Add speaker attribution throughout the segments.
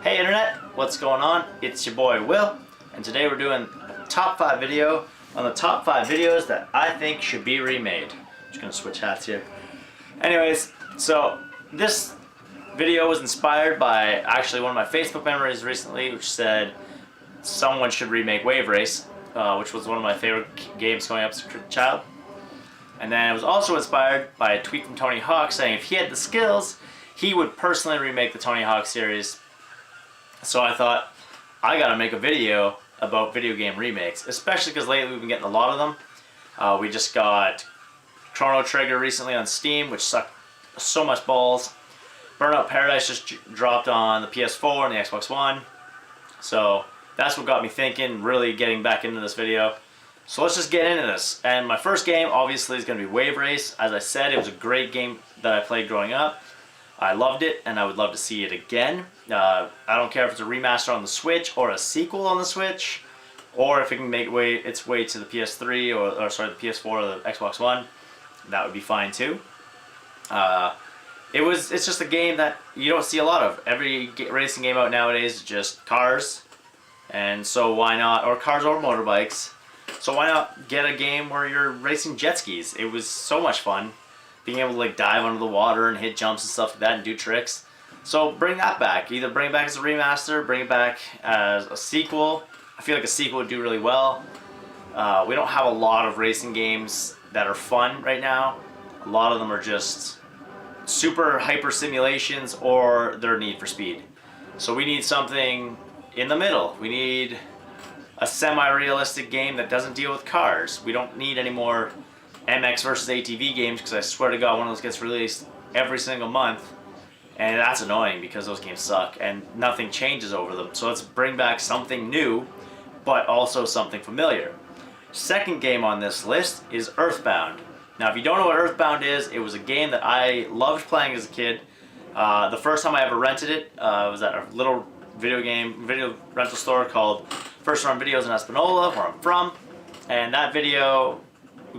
Speaker 1: Hey Internet, what's going on? It's your boy Will, and today we're doing a top 5 video on the top 5 videos that I think should be remade. Just gonna switch hats here. Anyways, so this video was inspired by actually one of my Facebook memories recently, which said someone should remake Wave Race, which was one of my favorite games growing up as a child. And then it was also inspired by a tweet from Tony Hawk saying if he had the skills, he would personally remake the Tony Hawk series. So I thought, I gotta make a video about video game remakes, especially because lately we've been getting a lot of them. We just got Chrono Trigger recently on Steam, which sucked so much balls. Burnout Paradise just dropped on the PS4 and the Xbox One. So that's what got me thinking, really getting back into this video. So let's just get into this. And my first game obviously is going to be Wave Race. As I said, it was a great game that I played growing up. I loved it and I would love to see it again. I don't care if it's a remaster on the Switch or a sequel on the Switch, or if it can make its way to the PS3 or sorry, the PS4 or the Xbox One. That would be fine too. It's just a game that you don't see a lot of. Every racing game out nowadays is just cars, and so why not, or cars or motorbikes. So why not get a game where you're racing jet skis? It was so much fun, being able to like dive under the water and hit jumps and stuff like that and do tricks. So bring that back. Either bring it back as a remaster, bring it back as a sequel. I feel like a sequel would do really well. We don't have a lot of racing games that are fun right now. A lot of them are just super hyper simulations or their Need for Speed. So we need something in the middle. We need a semi-realistic game that doesn't deal with cars. We don't need any more MX versus ATV games, because I swear to God one of those gets released every single month, and that's annoying because those games suck and nothing changes over them. So let's bring back something new but also something familiar. Second game on this list is Earthbound. Now if you don't know what Earthbound is, it was a game that I loved playing as a kid. The first time I ever rented it was at a little video rental store called First Run Videos in Espanola, where I'm from, and that video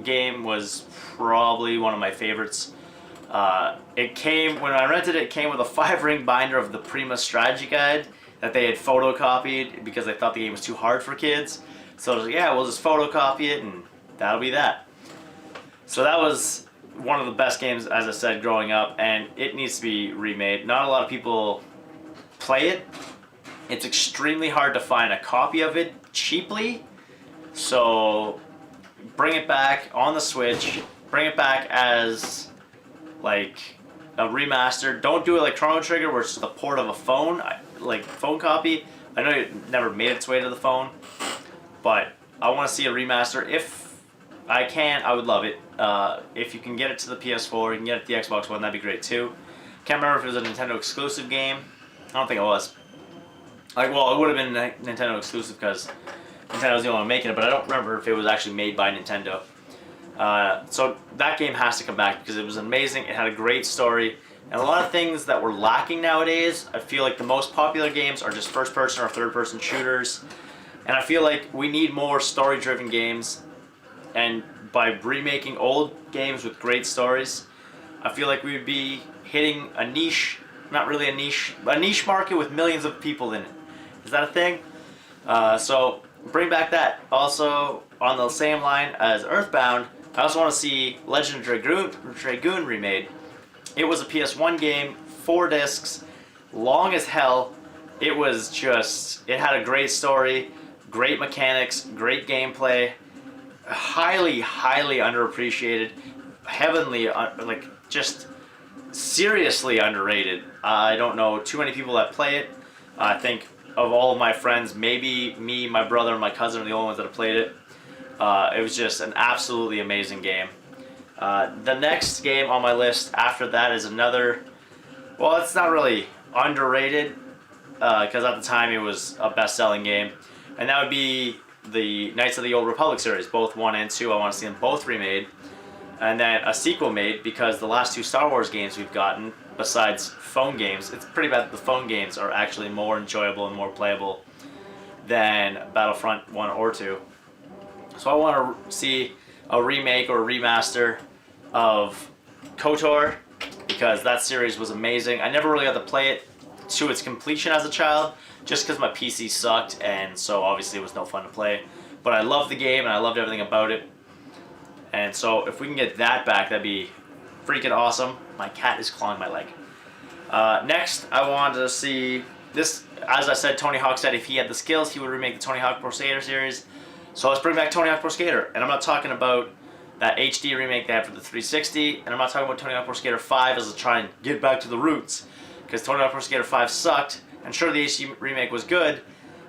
Speaker 1: game was probably one of my favorites. When I rented it, it came with a 5-ring binder of the Prima strategy guide that they had photocopied because they thought the game was too hard for kids. So I was like, yeah, we'll just photocopy it and that'll be that. So that was one of the best games, as I said, growing up, and it needs to be remade. Not a lot of people play it. It's extremely hard to find a copy of it cheaply. So bring it back on the Switch. Bring it back as like a remaster. Don't do it like Chrono Trigger, where it's just the port of a phone, like phone copy. I know it never made its way to the phone, but I want to see a remaster. If I can, I would love it. If you can get it to the PS4, you can get it to the Xbox One, that'd be great too. Can't remember if it was a Nintendo exclusive game. I don't think it was. Well, it would have been a Nintendo exclusive because Nintendo's the only one making it, but I don't remember if it was actually made by Nintendo. So that game has to come back because it was amazing. It had a great story, and a lot of things that were lacking nowadays. I feel like the most popular games are just first-person or third-person shooters, and I feel like we need more story-driven games. And by remaking old games with great stories, I feel like we would be hitting a niche, not really a niche market with millions of people in it. Is that a thing? So bring back that. Also, on the same line as Earthbound, I also want to see Legend of Dragoon remade. It was a PS1 game, 4 discs, long as hell. It had a great story, great mechanics, great gameplay, highly, highly underappreciated, heavenly, like just seriously underrated. I don't know too many people that play it. I think of all of my friends, maybe me, my brother, and my cousin are the only ones that have played it. It was just an absolutely amazing game. The next game on my list after that is another, well, it's not really underrated, because at the time it was a best-selling game, and that would be the Knights of the Old Republic series, both 1 and 2. I want to see them both remade, and then a sequel made, because the last 2 Star Wars games we've gotten, besides phone games, it's pretty bad that the phone games are actually more enjoyable and more playable than Battlefront 1 or 2. So I want to see a remake or a remaster of KOTOR, because that series was amazing. I never really got to play it. to its completion as a child, just because my PC sucked, and so obviously it was no fun to play. But I loved the game, and I loved everything about it. And so if we can get that back, that'd be freaking awesome. My cat is clawing my leg. Next, I wanted to see this. As I said, Tony Hawk said if he had the skills, he would remake the Tony Hawk Pro Skater series. So let's bring back Tony Hawk Pro Skater. And I'm not talking about that HD remake they had for the 360, and I'm not talking about Tony Hawk Pro Skater 5 as a try and get back to the roots, because Tony Hawk Pro Skater 5 sucked, and sure the HD remake was good,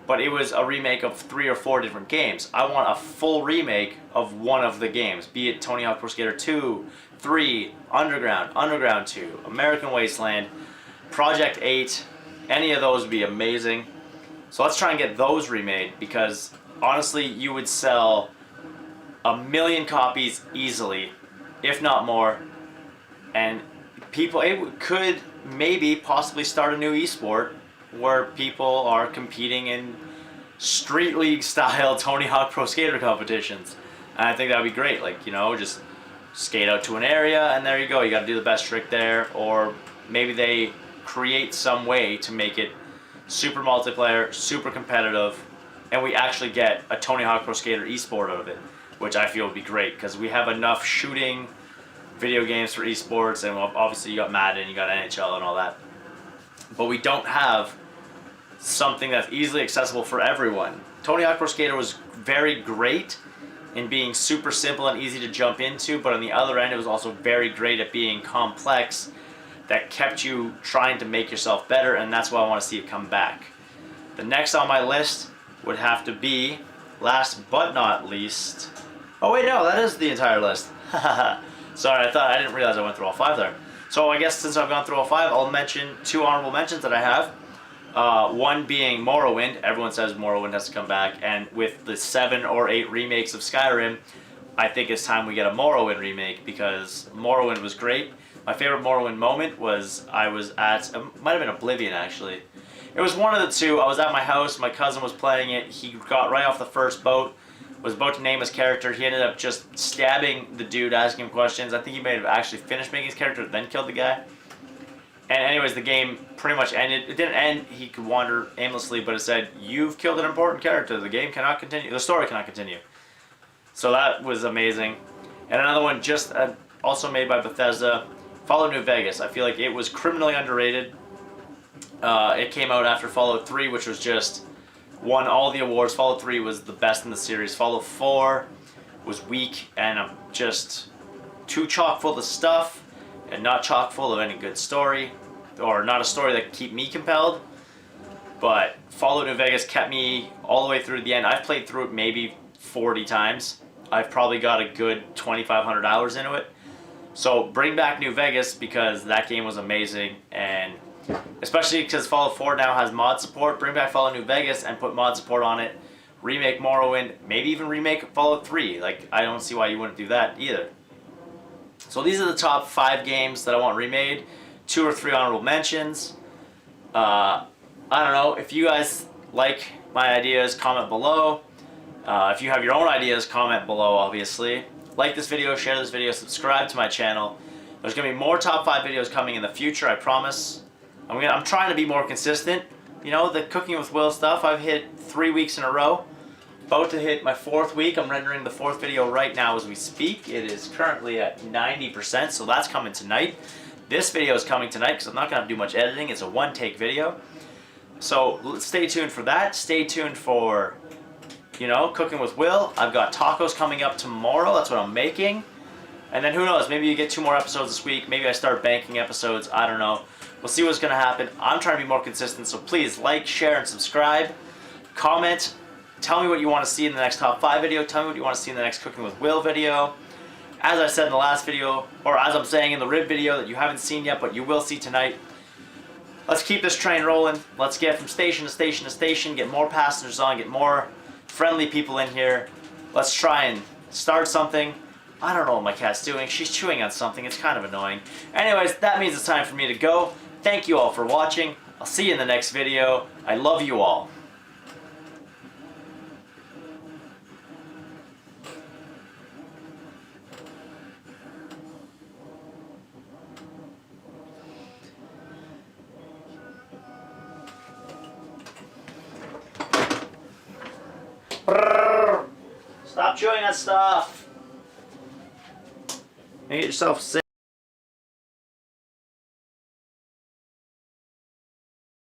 Speaker 1: but it was a remake of 3 or 4 different games. I want a full remake of one of the games, be it Tony Hawk Pro Skater 2, 3, Underground, Underground 2, American Wasteland, Project 8, any of those would be amazing. So let's try and get those remade, because honestly you would sell 1 million copies easily, if not more, and people, it could maybe possibly start a new esport where people are competing in Street League style Tony Hawk Pro Skater competitions. And I think that would be great, like, you know, just skate out to an area and there you go, you got to do the best trick there. Or maybe they create some way to make it super multiplayer, super competitive, and we actually get a Tony Hawk Pro Skater esport out of it, which I feel would be great, because we have enough shooting video games for esports, and obviously you got Madden, you got NHL and all that, but we don't have something that's easily accessible for everyone. Tony Hawk Pro Skater was very great in being super simple and easy to jump into, but on the other end it was also very great at being complex, that kept you trying to make yourself better, and that's why I want to see it come back. The next on my list would have to be, last but not least, oh wait, no, that is the entire list. Sorry, I didn't realize I went through all 5 there. So I guess since I've gone through all 5, I'll mention 2 honorable mentions that I have. One being Morrowind. Everyone says Morrowind has to come back, and with the 7 or 8 remakes of Skyrim, I think it's time we get a Morrowind remake, because Morrowind was great. My favorite Morrowind moment was I was at, it might have been Oblivion actually. It was one of the two. I was at my house, my cousin was playing it, he got right off the first boat, was about to name his character, he ended up just stabbing the dude, asking him questions. I think he may have actually finished making his character, then killed the guy. And anyways, the game pretty much ended. It didn't end, he could wander aimlessly, but it said, you've killed an important character, the game cannot continue, the story cannot continue. So that was amazing. And another one just also made by Bethesda, Fallout New Vegas. I feel like it was criminally underrated. It came out after Fallout 3, which was just won all the awards. Fallout 3 was the best in the series. Fallout 4 was weak and just too chock full of stuff and not chock full of any good story, or not a story that could keep me compelled. But Fallout New Vegas kept me all the way through to the end. I've played through it maybe 40 times. I've probably got a good 2,500 hours into it. So bring back New Vegas, because that game was amazing, and especially because Fallout 4 now has mod support. Bring back Fallout New Vegas and put mod support on it. Remake Morrowind, maybe even remake Fallout 3. Like, I don't see why you wouldn't do that either. So these are the top 5 games that I want remade. 2 or 3 honorable mentions. I don't know, if you guys like my ideas, comment below. If you have your own ideas, comment below, obviously. Like this video, share this video, subscribe to my channel. There's going to be more top 5 videos coming in the future, I promise. I'm trying to be more consistent. You know, the Cooking with Will stuff, I've hit 3 weeks in a row. About to hit my 4th week. I'm rendering the 4th video right now as we speak. It is currently at 90%, so that's coming tonight. This video is coming tonight because I'm not going to do much editing. It's a one-take video. So stay tuned for that. Stay tuned for, you know, Cooking with Will. I've got tacos coming up tomorrow. That's what I'm making. And then who knows, maybe you get 2 more episodes this week. Maybe I start banking episodes. I don't know. We'll see what's going to happen. I'm trying to be more consistent, so please like, share, and subscribe. Comment. Tell me what you want to see in the next top 5 video. Tell me what you want to see in the next Cooking with Will video. As I said in the last video, or as I'm saying in the rib video that you haven't seen yet, but you will see tonight, let's keep this train rolling. Let's get from station to station to station, get more passengers on, get more friendly people in here. Let's try and start something. I don't know what my cat's doing. She's chewing on something. It's kind of annoying. Anyways, that means it's time for me to go. Thank you all for watching. I'll see you in the next video. I love you all. Stop chewing on stuff. Make yourself sick.